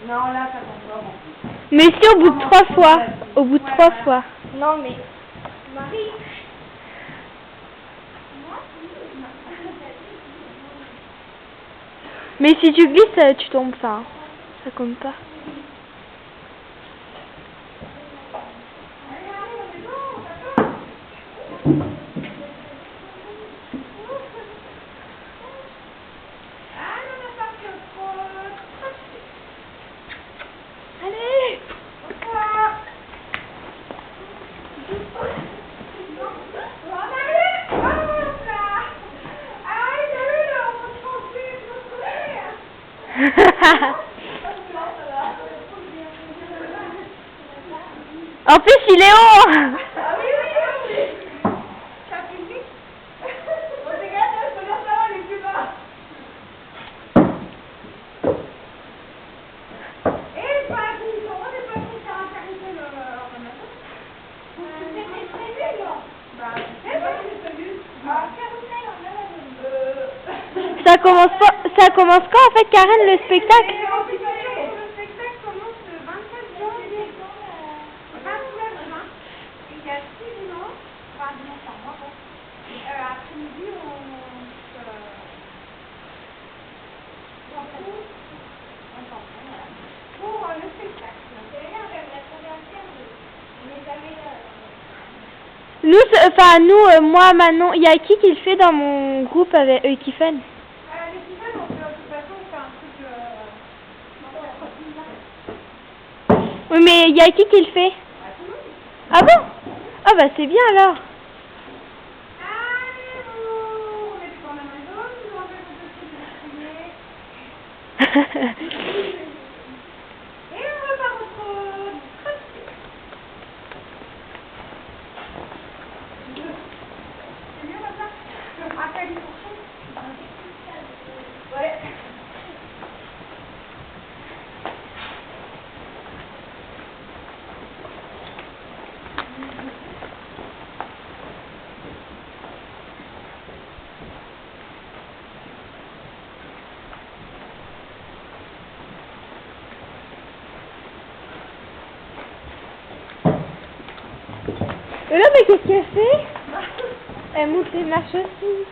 Non, là, ça compte pas. Mais si au bout de 3 fois. Au bout de 3 fois. Non, mais... Marie. Mais si tu glisses, tu tombes pas. Hein. Ça compte pas. Allez. En plus, il est haut. Ça commence quand en fait, Karen, le spectacle? Le spectacle commence le 27 janvier. 29 juin. Et il y a 6 dimanches. Enfin, dimanche par mois, quoi. Après-midi, on s'entraîne. Pour le spectacle. Moi, Manon, il y a qui le fait dans mon groupe avec Kiffen? Les Kiffen, de toute façon, on fait un truc. Oui, mais il y a qui le fait? Ah bon? Ah bah c'est bien alors. Allez, on met du corps à maison, nous on fait un peu de et on repart au trône. C'est mieux comme ça? On fera pas du fourchon. Ouais. Et là, mais qu'est-ce qu'elle fait? Elle monte les marches aussi.